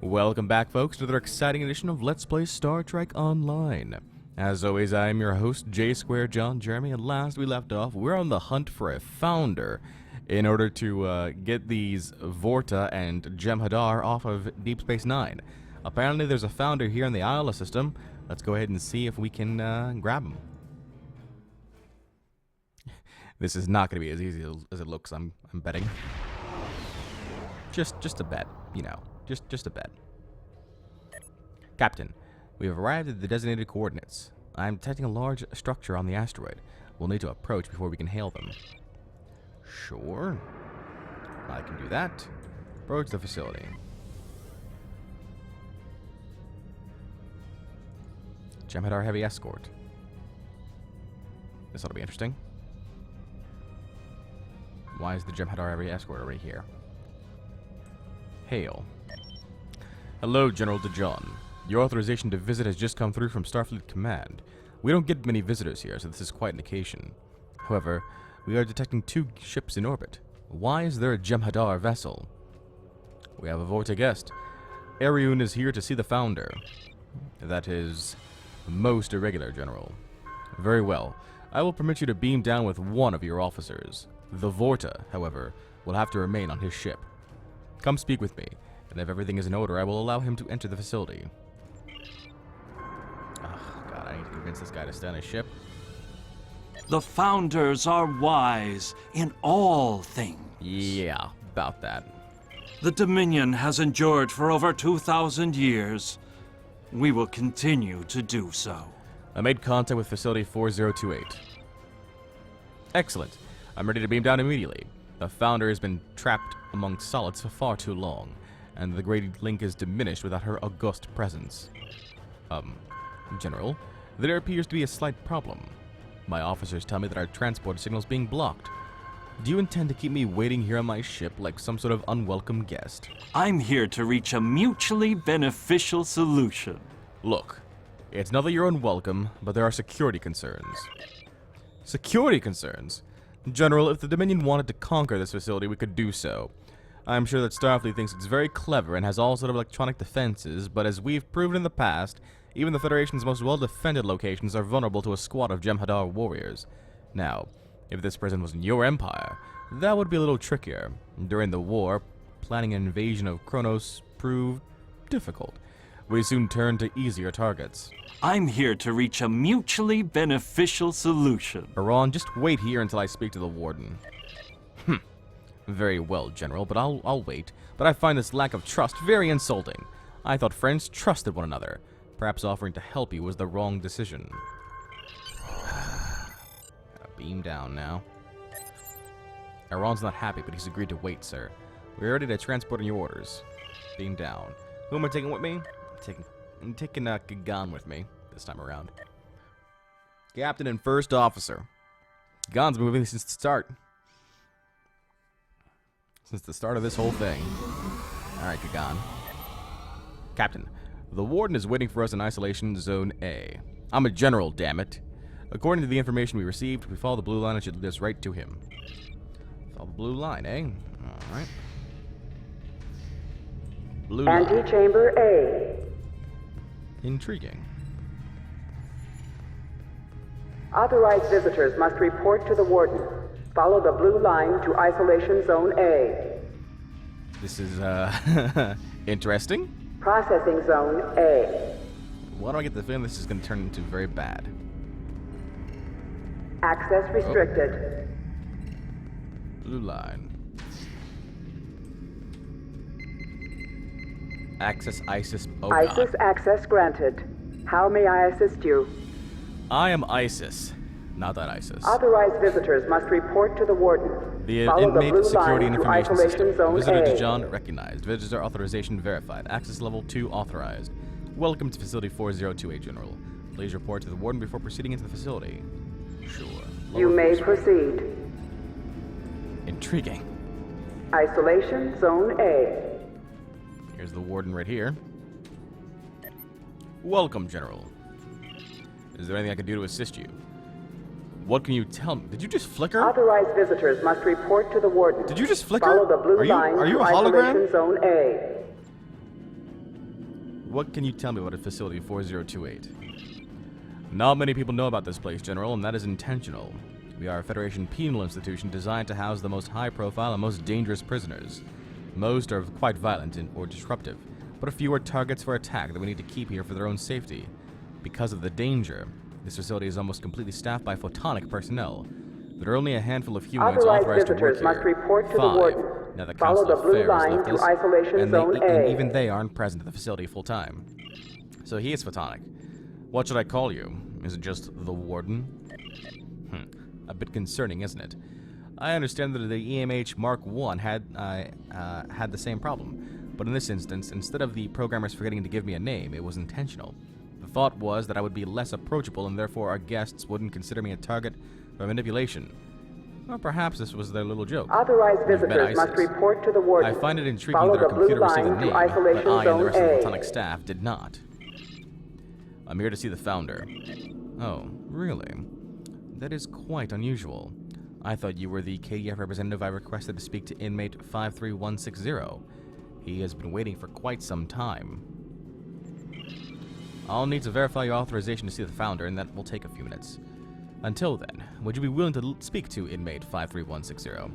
Welcome back, folks, to another exciting edition of Let's Play Star Trek Online. As always, I am your host, J Square John Jeremy, and last we left off, we're on the hunt for a founder in order to get these Vorta and Jem'Hadar off of Deep Space Nine. Apparently there's a founder here in the Isla system. Let's go ahead and see if we can grab him. This is not going to be as easy as it looks, I'm betting. Just a bet, you know. Just a bet. Captain, we have arrived at the designated coordinates. I am detecting a large structure on the asteroid. We'll need to approach before we can hail them. Sure. I can do that. Approach the facility. Jem'Hadar heavy escort. This ought to be interesting. Why is the Jem'Hadar heavy escort already here? Hail. Hello, General DeJohn. Your authorization to visit has just come through from Starfleet Command. We don't get many visitors here, so this is quite an occasion. However, we are detecting 2 ships in orbit. Why is there a Jem'Hadar vessel? We have a Vorta guest. Ariun is here to see the founder. That is most irregular, General. Very well. I will permit you to beam down with one of your officers. The Vorta, however, will have to remain on his ship. Come speak with me, and if everything is in order, I will allow him to enter the facility. Oh, God, I need to convince this guy to stay on his ship. The founders are wise in all things. Yeah, about that. The Dominion has endured for over 2,000 years. We will continue to do so. I made contact with Facility 4028. Excellent. I'm ready to beam down immediately. The founder has been trapped among solids for far too long, and the Great Link is diminished without her august presence. General, there appears to be a slight problem. My officers tell me that our transport signal is being blocked. Do you intend to keep me waiting here on my ship like some sort of unwelcome guest? I'm here to reach a mutually beneficial solution. Look, it's not that you're unwelcome, but there are security concerns. Security concerns? General, if the Dominion wanted to conquer this facility, we could do so. I'm sure that Starfleet thinks it's very clever and has all sort of electronic defenses, but as we've proven in the past, even the Federation's most well-defended locations are vulnerable to a squad of Jem'Hadar warriors. Now, if this prison was in your empire, that would be a little trickier. During the war, planning an invasion of Kronos proved difficult. We soon turned to easier targets. I'm here to reach a mutually beneficial solution. Iran, just wait here until I speak to the warden. Very well, General, but I'll wait. But I find this lack of trust very insulting. I thought friends trusted one another. Perhaps offering to help you was the wrong decision. Gotta beam down now. Iran's not happy, but he's agreed to wait, sir. We're ready to transport on your orders. Beam down. Who am I taking with me? I'm taking Klingon with me this time around. Captain and First Officer. Klingon's been moving since the start. Since the start of this whole thing. Alright, Klingon. Captain, the warden is waiting for us in Isolation Zone A. I'm a general, damn it. According to the information we received, we follow the blue line and should lead us right to him. Follow the blue line, eh? Alright. Blue line. Antechamber A. Intriguing. Authorized visitors must report to the warden. Follow the blue line to Isolation Zone A. This is, interesting. Processing Zone A. Why do I get the feeling this is going to turn into very bad? Access restricted. Blue line. Access ISIS. Oh, ISIS God. access granted. How may I assist you? I am ISIS, not that ISIS. Authorized visitors must report to the warden. The Follow Inmate blue Security line and to Information Isolation System. Zone Visitor A. DeJohn recognized. Visitor authorization verified. Access level 2 authorized. Welcome to Facility 4028, General. Please report to the warden before proceeding into the facility. Sure. You Lower may force rate. proceed. Intriguing. Isolation Zone A. Here's the warden right here. Welcome, General. Is there anything I can do to assist you? What can you tell me? Did you just flicker? Authorized visitors must report to the warden. Did you just flicker? Follow the blue line Are you to a hologram? Isolation Zone A. What can you tell me about Facility 4028? Not many people know about this place, General, and that is intentional. We are a Federation penal institution designed to house the most high-profile and most dangerous prisoners. Most are quite violent or disruptive, but a few are targets for attack that we need to keep here for their own safety. Because of the danger, this facility is almost completely staffed by photonic personnel. There are only a handful of humans authorized to work visitors must here. report to the 5. warden. Now the Follow Council the of blue Affairs line left to us, isolation and zone A. and even they aren't present at the facility full-time. So he is photonic. What should I call you? Is it just the warden? A bit concerning, isn't it? I understand that the EMH Mark I had the same problem, but in this instance, instead of the programmers forgetting to give me a name, it was intentional. The thought was that I would be less approachable and therefore our guests wouldn't consider me a target for manipulation. Or perhaps this was their little joke. Authorized I've met visitors must ISIS. report to the warden. I find it intriguing Follow that our the blue computer received a line to name, but isolation I and the zone rest of the A. photonic staff did not. I'm here to see the founder. Oh, really? That is quite unusual. I thought you were the KDF representative I requested to speak to inmate 53160. He has been waiting for quite some time. I'll need to verify your authorization to see the founder, and that will take a few minutes. Until then, would you be willing to speak to inmate 53160?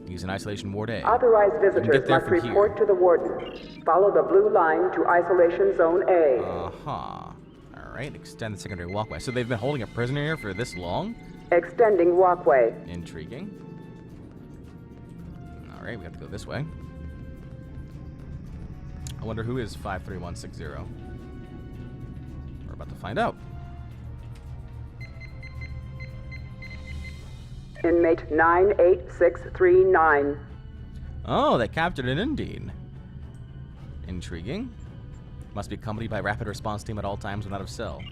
He's in isolation ward A. Authorized visitors there must from report to the warden. Follow the blue line to isolation zone A. Uh-huh. Alright, extend the secondary walkway. So they've been holding a prisoner here for this long? Extending walkway. Intriguing. Alright, we have to go this way. I wonder who is 53160. We're about to find out. Inmate 98639. Oh, they captured an Indian. Intriguing. Must be accompanied by rapid response team at all times when out of cell.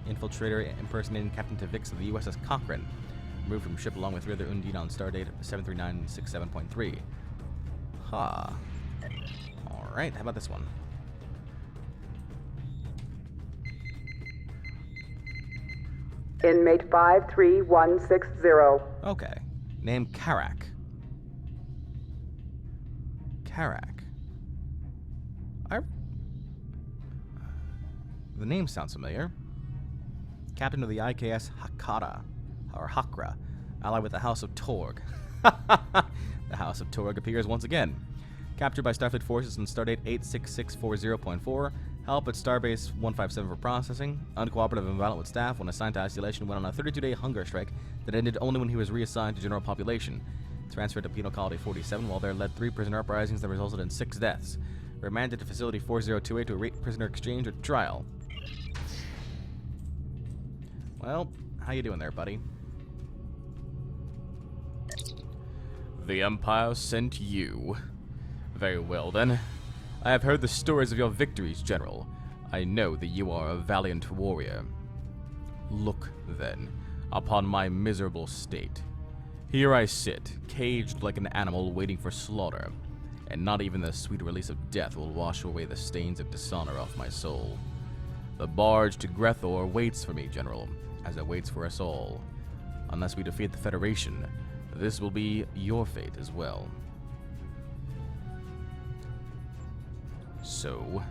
Infiltrator impersonating Captain Tavix of the USS Cochrane. Removed from ship along with 3 other Undine on stardate 73967.3. Ha. Alright, how about this one? Inmate 53160. Okay. Name Karak. Karak. The name sounds familiar. Captain of the IKS Hakata, or Hakra, allied with the House of Torg. The House of Torg appears once again. Captured by Starfleet forces on stardate 86640.4. Help at Starbase 157 for processing. Uncooperative and violent with staff. When assigned to isolation, went on a 32-day hunger strike that ended only when he was reassigned to general population. Transferred to Penal Colony 47 while there led 3 prisoner uprisings that resulted in 6 deaths. Remanded to Facility 4028 to await prisoner exchange or trial. Well, how you doing there, buddy? The Empire sent you. Very well, then. I have heard the stories of your victories, General. I know that you are a valiant warrior. Look, then, upon my miserable state. Here I sit, caged like an animal waiting for slaughter, and not even the sweet release of death will wash away the stains of dishonor off my soul. The barge to Grethor waits for me, General, as it waits for us all. Unless we defeat the Federation, this will be your fate as well. So,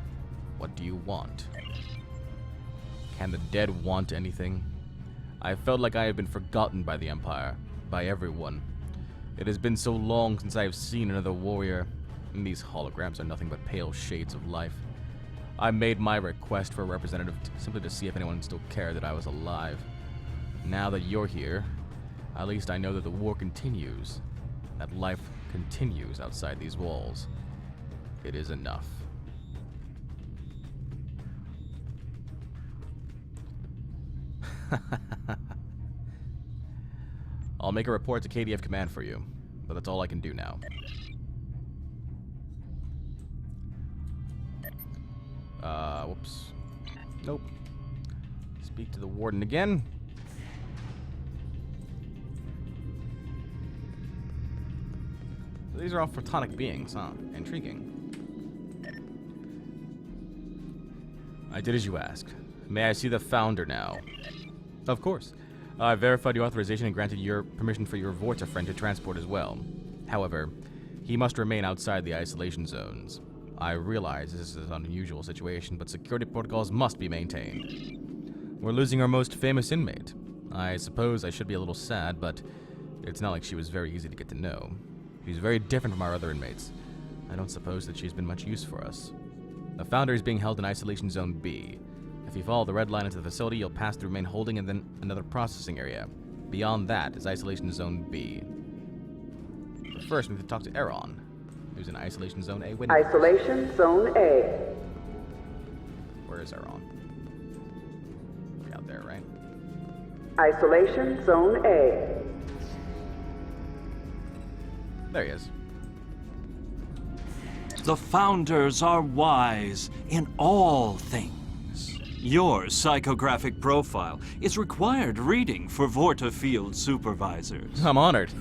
what do you want? Can the dead want anything? I felt like I had been forgotten by the Empire, by everyone. It has been so long since I have seen another warrior, and these holograms are nothing but pale shades of life. I made my request for a representative simply to see if anyone still cared that I was alive. Now that you're here, at least I know that the war continues, that life continues outside these walls. It is enough. I'll make a report to KDF Command for you, but that's all I can do now. Whoops. Nope. Speak to the warden again. So these are all photonic beings, huh? Intriguing. I did as you asked. May I see the founder now? Of course. I verified your authorization and granted your permission for your Vorta friend to transport as well. However, he must remain outside the isolation zones. I realize this is an unusual situation, but security protocols must be maintained. We're losing our most famous inmate. I suppose I should be a little sad, but it's not like she was very easy to get to know. She's very different from our other inmates. I don't suppose that she's been much use for us. The Founder is being held in Isolation Zone B. If you follow the red line into the facility, you'll pass through main holding and then another processing area. Beyond that is Isolation Zone B. But first, we need to talk to Aaron, who's in Isolation Zone A. Isolation Zone A. Where is Aaron? Way out there, right? Isolation Zone A. There he is. The Founders are wise in all things. Your psychographic profile is required reading for Vorta Field supervisors. I'm honored.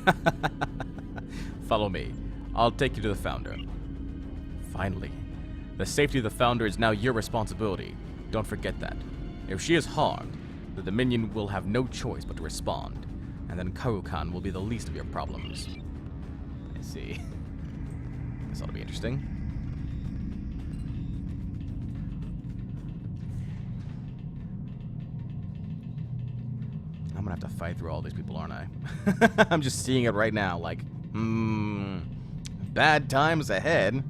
Follow me. I'll take you to the Founder. Finally. The safety of the Founder is now your responsibility. Don't forget that. If she is harmed, the Dominion will have no choice but to respond. And then Karukan will be the least of your problems. I see. This ought to be interesting. I'm gonna have to fight through all these people, aren't I? I'm just seeing it right now, like, bad times ahead.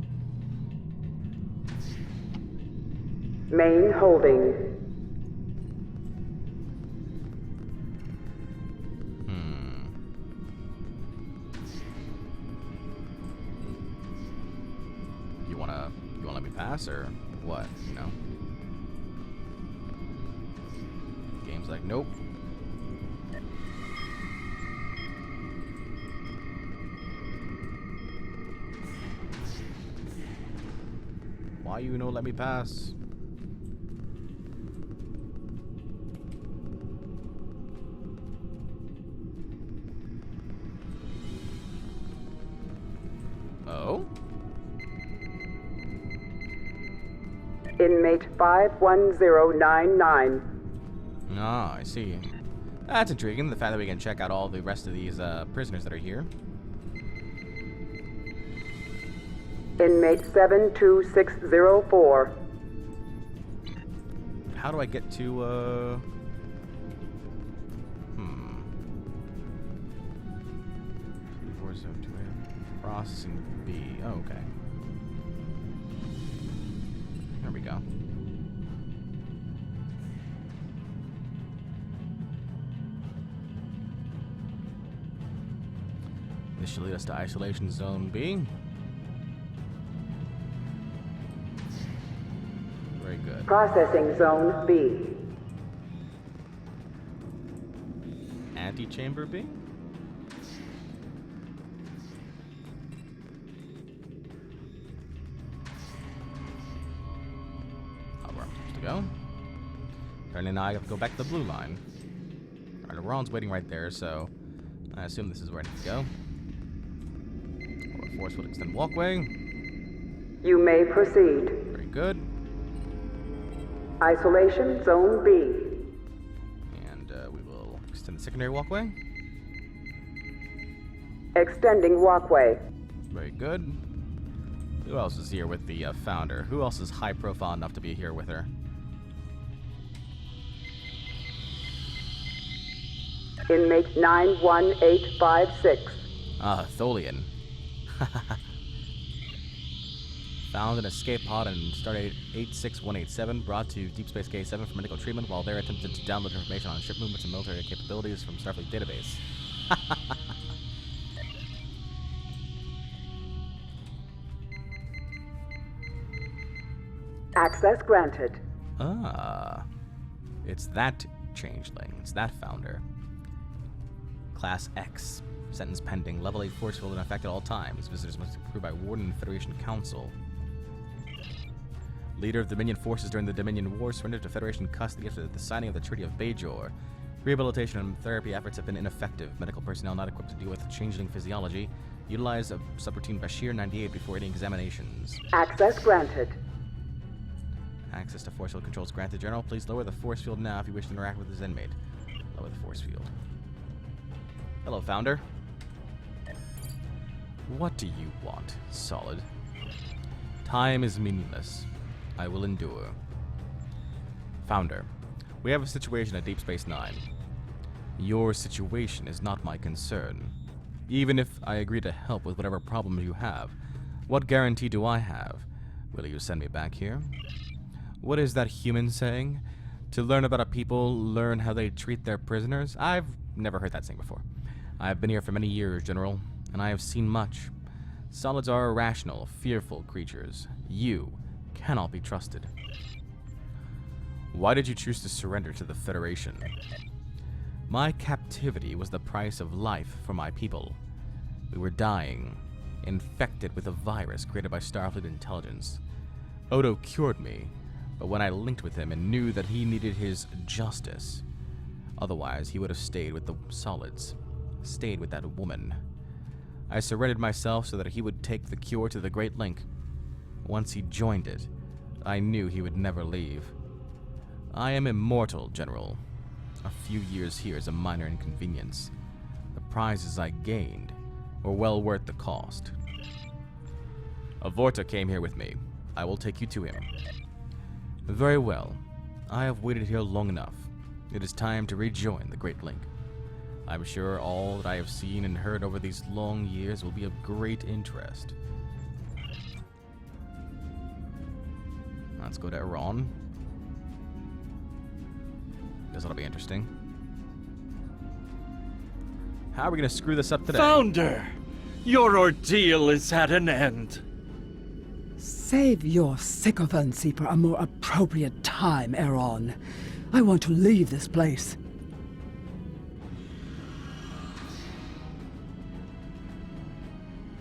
Main holding. You wanna let me pass, or what, you know? Game's like, nope. Why you no let me pass? Oh? Inmate 51099. Ah, I see. That's intriguing, the fact that we can check out all the rest of these prisoners that are here. Inmate 72604. How do I get to, Processing B. Oh, okay. There we go. This should lead us to Isolation Zone B. Very good. Processing Zone B. Antechamber B? Where I'm supposed to go. Apparently now I have to go back to the blue line. Alright, Ron's waiting right there, so I assume this is where I need to go. Force field extend walkway. You may proceed. Very good. Isolation Zone B. And we will extend the secondary walkway. Extending walkway. Very good. Who else is here with the Founder? Who else is high profile enough to be here with her? Inmate 91856. Ah, Tholian. Found an escape pod in Stardate 86187, brought to Deep Space K7 for medical treatment while they're attempting to download information on ship movements and military capabilities from Starfleet database. Access granted. Ah. It's that changeling. It's that Founder. Class X. Sentence pending. Level 8 force field in effect at all times. Visitors must be approved by Warden and Federation Council. Leader of Dominion forces during the Dominion War surrendered to Federation custody after the signing of the Treaty of Bajor. Rehabilitation and therapy efforts have been ineffective. Medical personnel not equipped to deal with changeling physiology. Utilize a subroutine Bashir 98 before any examinations. Access granted. Access to force field controls granted. General, please lower the force field now if you wish to interact with this inmate. Lower the force field. Hello, Founder. What do you want, Solid? Time is meaningless. I will endure. Founder, we have a situation at Deep Space Nine. Your situation is not my concern. Even if I agree to help with whatever problems you have, what guarantee do I have? Will you send me back here? What is that human saying? To learn about a people, learn how they treat their prisoners? I've never heard that saying before. I've been here for many years, General, and I have seen much. Solids are irrational, fearful creatures. You cannot be trusted. Why did you choose to surrender to the Federation? My captivity was the price of life for my people. We were dying, infected with a virus created by Starfleet intelligence. Odo cured me, but when I linked with him and knew that he needed his justice, otherwise he would have stayed with the Solids, stayed with that woman. I surrendered myself so that he would take the cure to the Great Link. Once he joined it, I knew he would never leave. I am immortal, General. A few years here is a minor inconvenience. The prizes I gained were well worth the cost. Avorta came here with me. I will take you to him. Very well. I have waited here long enough. It is time to rejoin the Great Link. I'm sure all that I have seen and heard over these long years will be of great interest. Let's go to Iran. Guess that'll be interesting. How are we going to screw this up today? Founder! Your ordeal is at an end. Save your sycophancy for a more appropriate time, Aaron. I want to leave this place.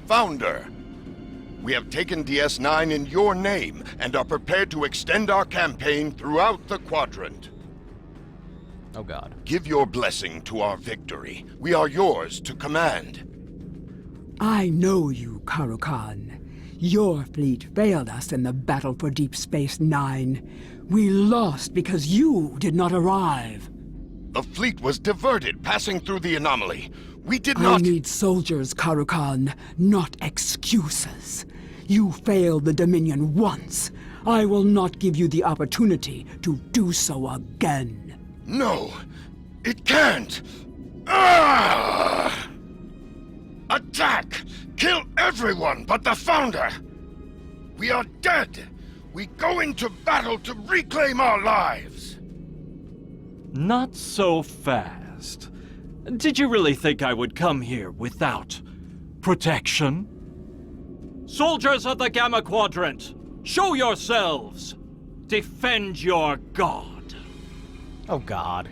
Founder, we have taken DS9 in your name and are prepared to extend our campaign throughout the quadrant. Oh God. Give your blessing to our victory. We are yours to command. I know you, Karukan. Your fleet failed us in the battle for Deep Space Nine. We lost because you did not arrive. The fleet was diverted passing through the anomaly. We did I not— need soldiers, Karukan, not excuses. You failed the Dominion once. I will not give you the opportunity to do so again. No, it can't! Ah! Attack! Kill everyone but the Founder! We are dead! We go into battle to reclaim our lives! Not so fast. Did you really think I would come here without protection? Soldiers of the Gamma Quadrant, show yourselves! Defend your god! Oh God.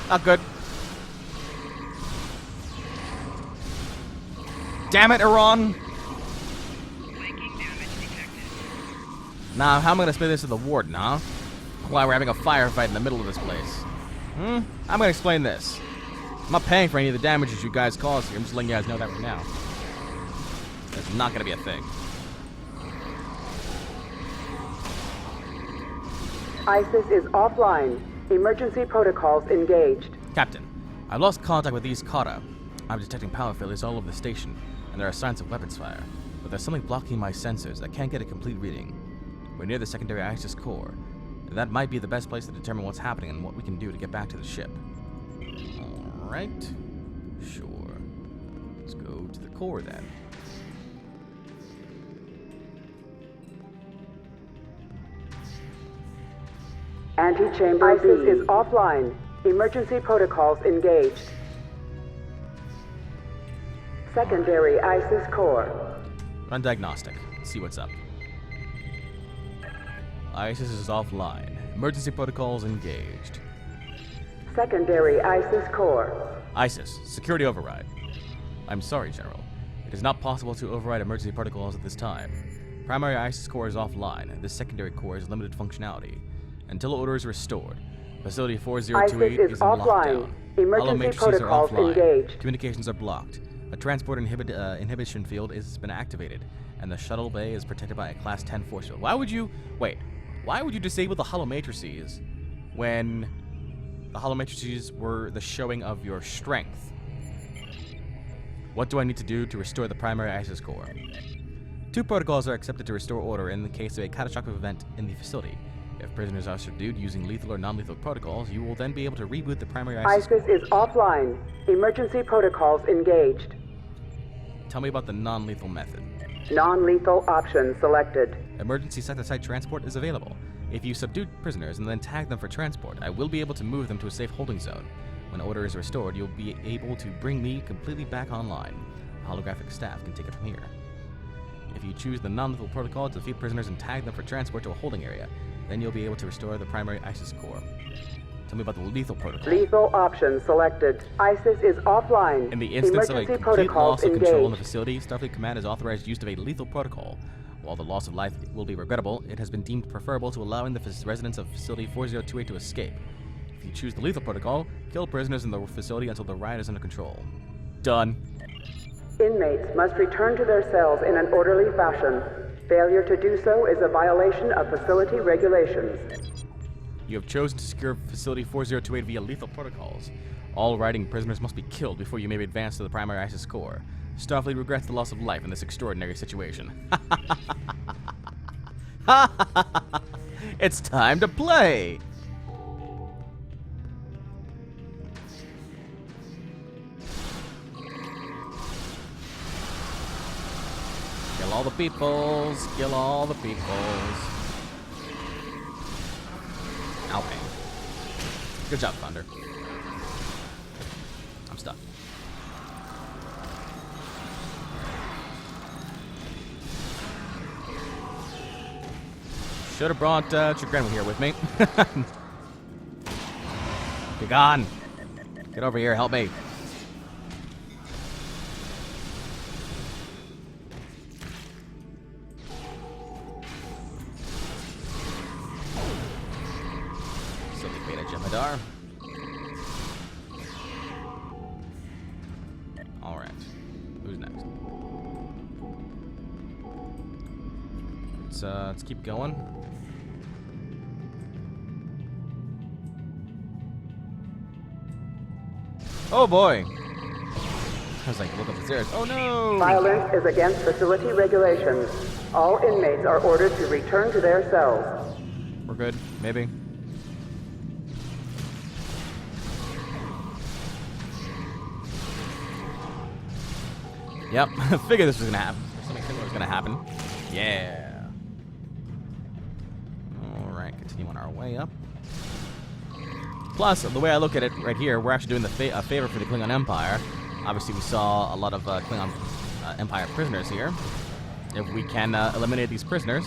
Not good. Damn it, Iran! Now, how am I gonna explain this to the Warden, huh? Why we're having a firefight in the middle of this place? I'm gonna explain this. I'm not paying for any of the damages you guys caused here. I'm just letting you guys know that right now. That's not gonna be a thing. ISIS is offline. Emergency protocols engaged. Captain, I've lost contact with East Kata. I'm detecting power failures all over the station, and there are signs of weapons fire. But there's something blocking my sensors. I can't get a complete reading. We're near the secondary ISIS core. That might be the best place to determine what's happening and what we can do to get back to the ship. Alright. Sure. Let's go to the core then. Antechamber ISIS is offline. Emergency protocols engaged. Secondary ISIS core. Run diagnostic. See what's up. ISIS is offline. Emergency protocols engaged. Secondary ISIS core. ISIS, security override. I'm sorry, General. It is not possible to override emergency protocols at this time. Primary ISIS core is offline. This secondary core has limited functionality. Until order is restored, Facility 4028 ISIS is is in offline. lockdown. Emergency Hollow matrices are protocols offline. engaged. Communications are blocked. A transport inhibition field has been activated, and the shuttle bay is protected by a Class 10 force field. Why would you disable the hollow matrices when the hollow matrices were the showing of your strength? What do I need to do to restore the primary ISIS core? 2 protocols are accepted to restore order in the case of a catastrophic event in the facility. If prisoners are subdued using lethal or non-lethal protocols, you will then be able to reboot the primary ISIS core. ISIS is offline. Emergency protocols engaged. Tell me about the non-lethal method. Non-lethal option selected. Emergency site-to-site transport is available. If you subdue prisoners and then tag them for transport, I will be able to move them to a safe holding zone. When order is restored, you'll be able to bring me completely back online. Holographic staff can take it from here. If you choose the non-lethal protocol to defeat prisoners and tag them for transport to a holding area, then you'll be able to restore the primary ISIS core. Tell me about the lethal protocol. Lethal option selected. ISIS is offline. In the instance of a Emergency complete protocols loss of control in the engaged. facility, Starfleet Command has authorized use of a lethal protocol. While the loss of life will be regrettable, it has been deemed preferable to allowing the residents of Facility 4028 to escape. If you choose the lethal protocol, kill prisoners in the facility until the riot is under control. Done. Inmates must return to their cells in an orderly fashion. Failure to do so is a violation of facility regulations. You have chosen to secure Facility 4028 via lethal protocols. All riding prisoners must be killed before you may advance to the primary ISIS core. Starfleet regrets the loss of life in this extraordinary situation. It's time to play! Kill all the peoples, kill all the peoples. Okay. Good job, Thunder. I'm stuck. Should have brought Chagrin here with me. Be gone. Get over here, help me. Silly beta Jemadar. Alright. Who's next? Let's keep going. Oh boy! I was like, look up the stairs. Oh no! Violence is against facility regulations. All inmates are ordered to return to their cells. We're good, maybe. Yep, I figured this was gonna happen. Something similar was gonna happen. Yeah. Alright, continue on our way up. Plus, the way I look at it right here, we're actually doing a favor for the Klingon Empire. Obviously, we saw a lot of Klingon Empire prisoners here. If we can eliminate these prisoners,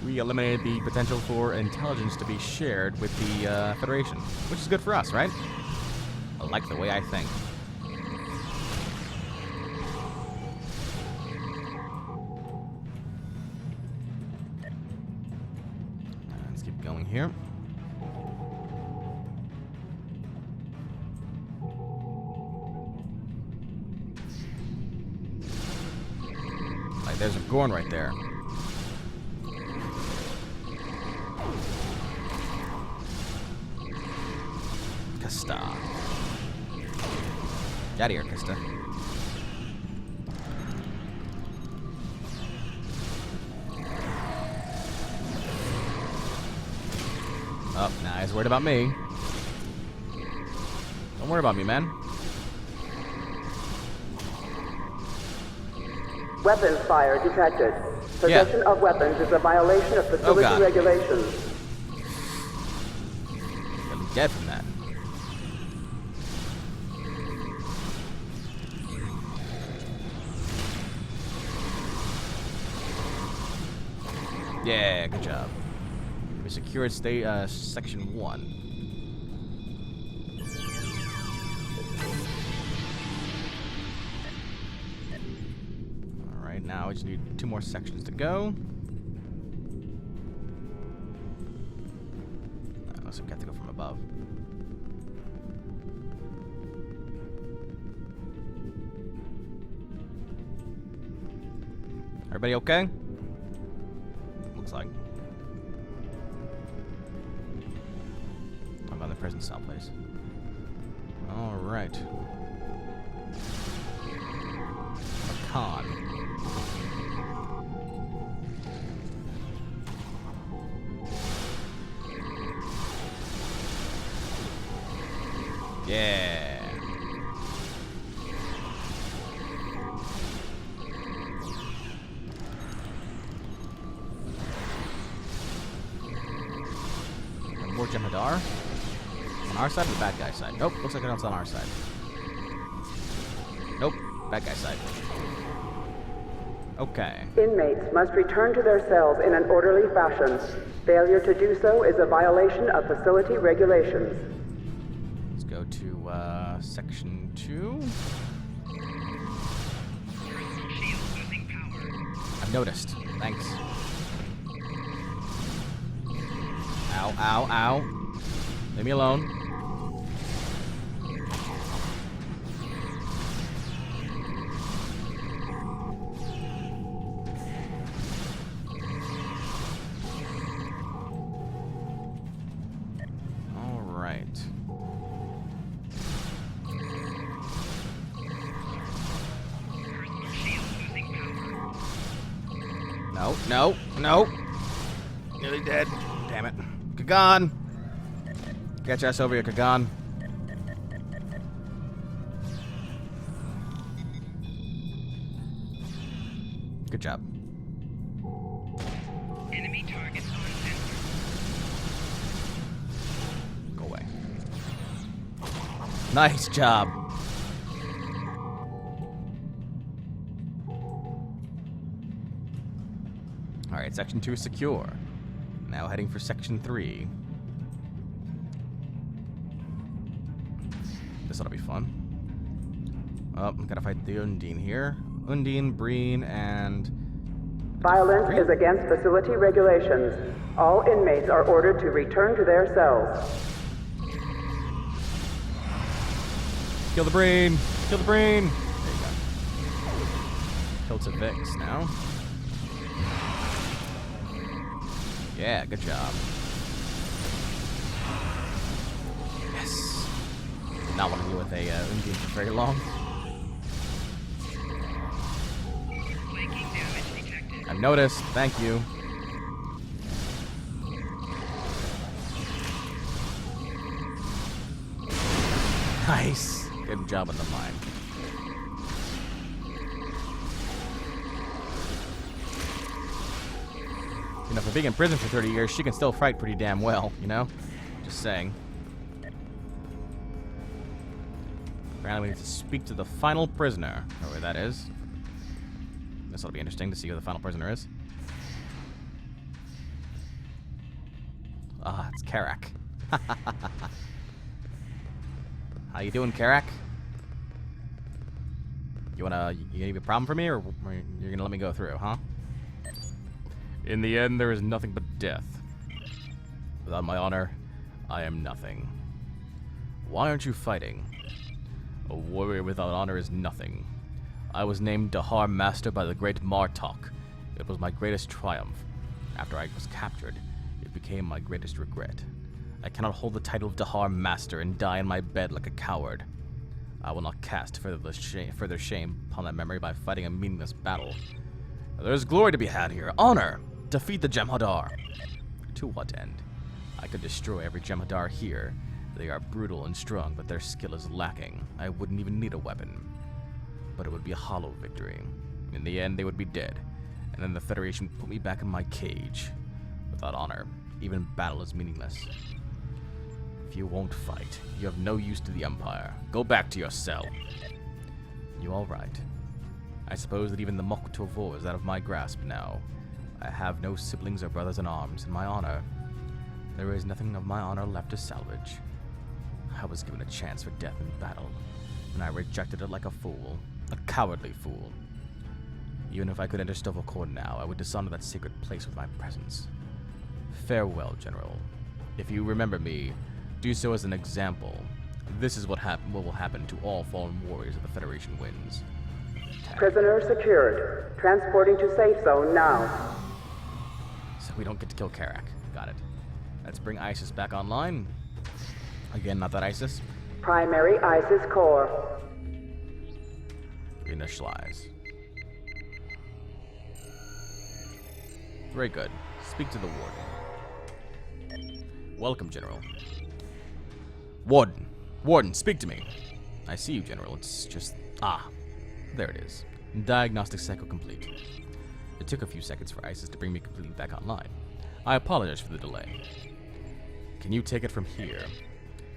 we eliminate the potential for intelligence to be shared with the Federation, which is good for us, right? I like the way I think. Let's keep going here. There's a Gorn right there. Kasta. Get out of here, Kasta. Oh, now he's worried about me. Don't worry about me, man. Weapons fire detected. Possession of weapons is a violation of facility regulations. I'll be dead from that. Yeah, good job. We secured section 1. Now we just need 2 more sections to go. Unless we have to go from above. Everybody okay? Looks like. I'm on the prison cell, please. All right. Yeah. More Jem'Hadar? On our side or the bad guy's side? Nope, looks like it's on our side. Nope, bad guy's side. Okay. Inmates must return to their cells in an orderly fashion. Failure to do so is a violation of facility regulations. Let's go to section 2. I've noticed. Thanks. Ow, ow, ow. Leave me alone. All right. No, no, no. Nearly dead. Damn it. Kagan! Get your ass over here, Kagan. Good job. Enemy targets on sensor. Go away. Nice job. Alright, section 2 is secure. Now heading for section 3. This ought to be fun. Oh, gotta fight the Undine here. Undine, Breen, and... Violence is against facility regulations. All inmates are ordered to return to their cells. Kill the Breen! Kill the Breen! There you go. Killed some Vix now. Yeah, good job. Yes. Did not want to deal with a Undine for very long. Flanking damage detected. I've noticed. Thank you. Nice. Good job on the mine. You know, for being in prison for 30 years, she can still fight pretty damn well, you know? Just saying. Apparently we need to speak to the final prisoner. Whoever that is. This will be interesting to see who the final prisoner is. Ah, it's Karak. How you doing, Karak? You have a problem for me, or you're gonna let me go through, huh? In the end, there is nothing but death. Without my honor, I am nothing. Why aren't you fighting? A warrior without honor is nothing. I was named Dahar Master by the great Martok. It was my greatest triumph. After I was captured, it became my greatest regret. I cannot hold the title of Dahar Master and die in my bed like a coward. I will not cast further shame upon that memory by fighting a meaningless battle. There is glory to be had here. Honor! Defeat the Jem'Hadar. To what end? I could destroy every Jem'Hadar here. They are brutal and strong, but their skill is lacking. I wouldn't even need a weapon. But it would be a hollow victory. In the end, they would be dead, and then the Federation would put me back in my cage. Without honor, even battle is meaningless. If you won't fight, you have no use to the Empire. Go back to your cell. You all right? I suppose that even the Mok Tovor is out of my grasp now. I have no siblings or brothers in arms, and my honor. There is nothing of my honor left to salvage. I was given a chance for death in battle, and I rejected it like a fool. A cowardly fool. Even if I could enter Sto-vo-kor now, I would dishonor that sacred place with my presence. Farewell, General. If you remember me, do so as an example. This is what will happen to all fallen warriors if the Federation wins. Prisoner secured. Transporting to safe zone now. So we don't get to kill Karak. Got it. Let's bring ISIS back online. Again, not that ISIS. Primary ISIS core. Initialize. Very good. Speak to the Warden. Welcome, General. Warden, Warden, speak to me. I see you, General. It's just... Ah, there it is. Diagnostic cycle complete. It took a few seconds for ISIS to bring me completely back online. I apologize for the delay. Can you take it from here?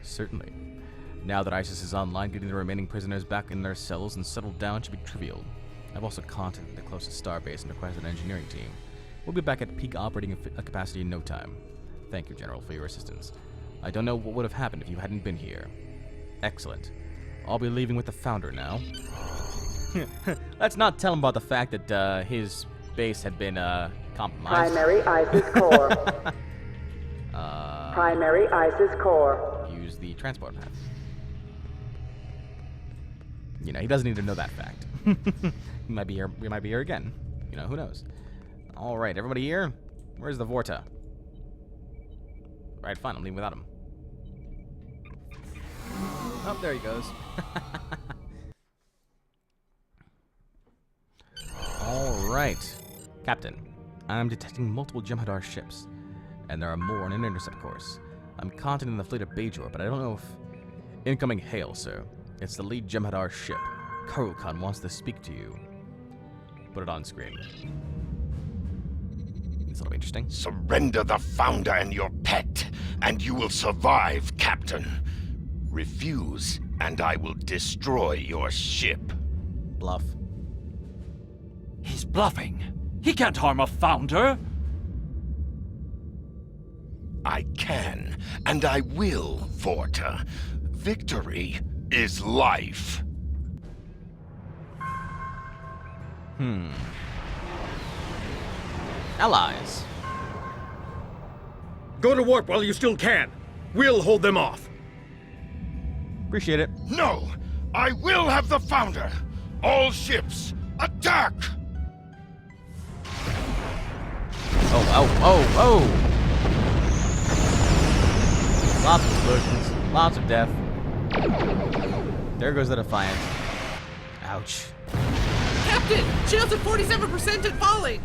Certainly. Now that ISIS is online, getting the remaining prisoners back in their cells and settled down should be trivial. I've also contacted the closest starbase and requested an engineering team. We'll be back at peak operating capacity in no time. Thank you, General, for your assistance. I don't know what would have happened if you hadn't been here. Excellent. I'll be leaving with the Founder now. Let's not tell him about the fact that his base had been compromised. Primary ISIS core. Primary ISIS core. Use the transport path. You know, he doesn't need to know that fact. He might be here. We might be here again. You know, who knows? All right, everybody here. Where's the Vorta? Right, fine. I'm leaving without him. Oh, there he goes. All right, Captain. I'm detecting multiple Jem'Hadar ships, and there are more on an intercept course. I'm contacting the fleet of Bajor, but I don't know if... Incoming hail, sir. It's the lead Jem'Hadar ship. Khan wants to speak to you. Put it on screen. This will be interesting. Surrender the Founder and your pet, and you will survive, Captain. Refuse, and I will destroy your ship. Bluff. He's bluffing. He can't harm a Founder. I can, and I will, Vorta. Victory is life. Allies. Go to warp while you still can. We'll hold them off. Appreciate it. No! I will have the Founder! All ships, attack! Oh. Lots of explosions. Lots of death. There goes the Defiant. Ouch. Captain! Shields at 47% and falling!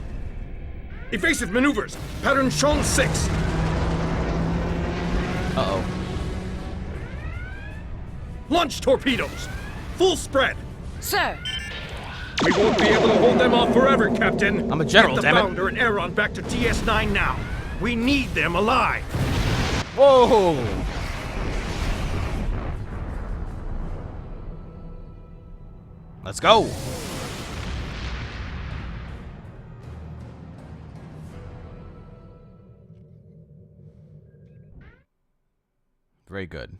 Evasive maneuvers. Pattern shown 6. Uh-oh. Launch torpedoes. Full spread. Sir! We won't be able to hold them off forever, Captain. I'm a general, Get the damn it. Founder and Aeron back to DS9 now. We need them alive. Whoa! Let's go! Very good.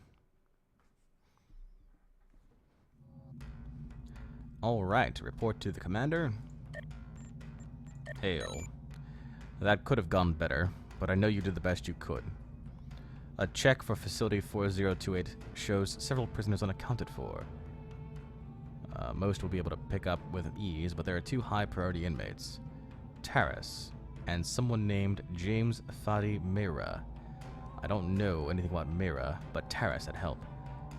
Alright, report to the commander. Hail. That could have gone better, but I know you did the best you could. A check for Facility 4028 shows several prisoners unaccounted for. Most will be able to pick up with ease, but there are 2 high-priority inmates. Taris, and someone named James Fadi Mera. I don't know anything about Mera, but Taris had help.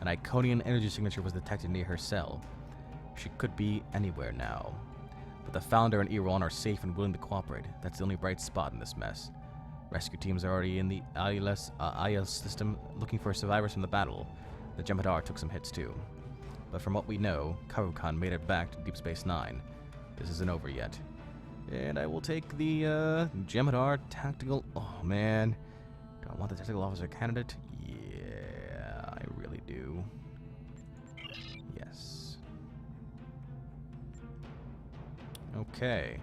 An Iconian energy signature was detected near her cell. She could be anywhere now. But the Founder and Iran are safe and willing to cooperate. That's the only bright spot in this mess. Rescue teams are already in the IS system looking for survivors from the battle. The Jem'Hadar took some hits too. But from what we know, Khan made it back to Deep Space Nine. This isn't over yet. And I will take the Jem'Hadar tactical... Oh man. Do I want the tactical officer candidate? Yeah, I really do. Yes. Okay.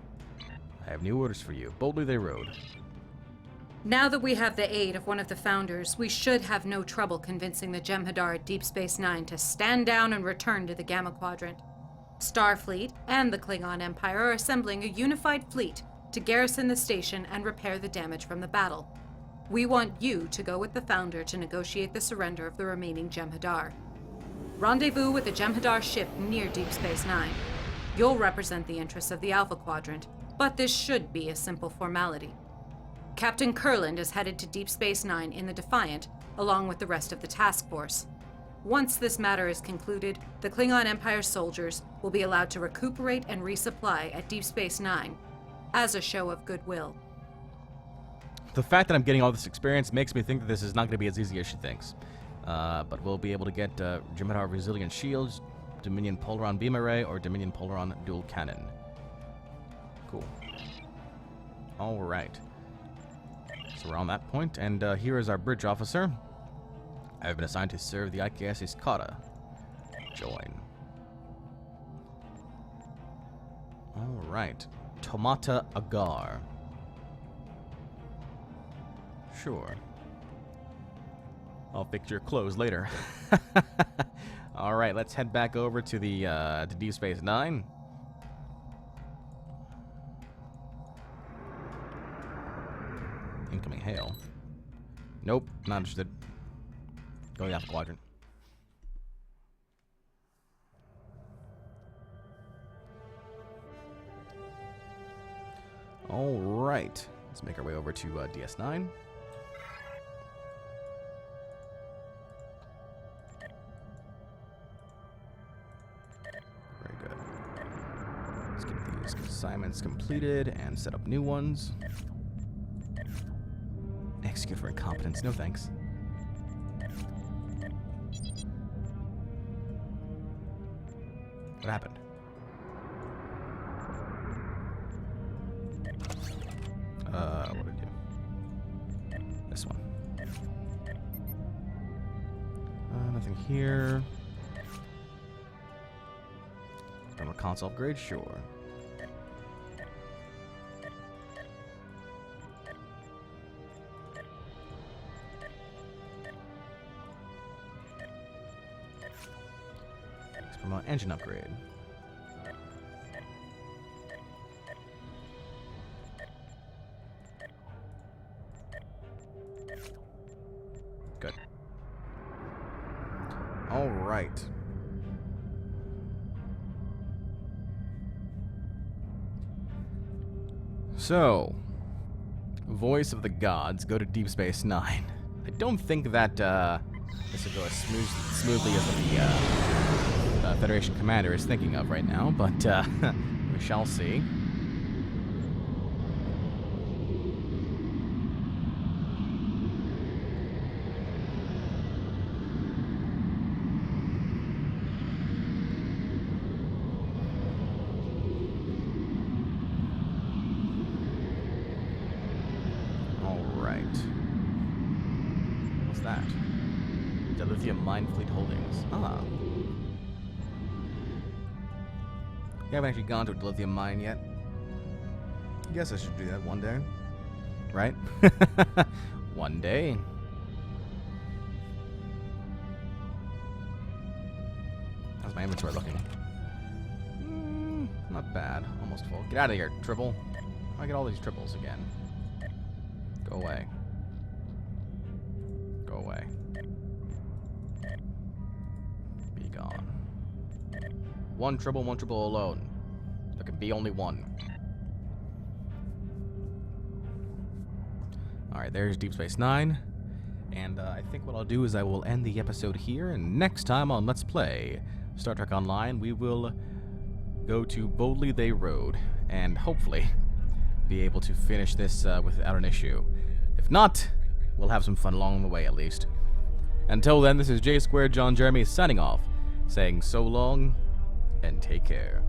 I have new orders for you. Boldly they rode. Now that we have the aid of one of the Founders, we should have no trouble convincing the Jem'Hadar at Deep Space Nine to stand down and return to the Gamma Quadrant. Starfleet and the Klingon Empire are assembling a unified fleet to garrison the station and repair the damage from the battle. We want you to go with the Founder to negotiate the surrender of the remaining Jem'Hadar. Rendezvous with the Jem'Hadar ship near Deep Space Nine. You'll represent the interests of the Alpha Quadrant, but this should be a simple formality. Captain Kurland is headed to Deep Space Nine in the Defiant, along with the rest of the task force. Once this matter is concluded, the Klingon Empire soldiers will be allowed to recuperate and resupply at Deep Space Nine, as a show of goodwill. The fact that I'm getting all this experience makes me think that this is not going to be as easy as she thinks. But we'll be able to get Jem'Hadar Resilient Shields, Dominion Polaron Beam Array, or Dominion Polaron Dual Cannon. Cool. Alright. So we're on that point, and here is our bridge officer. I've been assigned to serve the IKS Iskata. Join. Alright. Tomata Agar. Sure. I'll fix your clothes later. Alright, let's head back over to the to Deep Space Nine. Incoming hail. Nope, not interested. Go to the Alpha Quadrant. Alright, let's make our way over to DS9. Very good. Let's get these assignments completed and set up new ones. Execute for incompetence, no thanks. What happened? What did I do? This one. Nothing here. From a console upgrade, sure. From an engine upgrade. Good. All right. So, voice of the gods, go to Deep Space Nine. I don't think that this will go as smoothly as the Federation commander is thinking of right now, but we shall see. That? Dilithium Mine Fleet Holdings. Ah. You haven't actually gone to a dilithium mine yet. I guess I should do that one day. Right? One day. How's my inventory looking? Not bad. Almost full. Get out of here, Tribble. I get all these triples again. Go away. Go away. Be gone. One triple alone. There can be only one. Alright, there's Deep Space Nine. And I think what I'll do is I will end the episode here, and next time on Let's Play Star Trek Online, we will go to Boldly They Rode, and hopefully be able to finish this without an issue. If not, we'll have some fun along the way, at least. Until then, this is J Squared John Jeremy signing off, saying so long, and take care.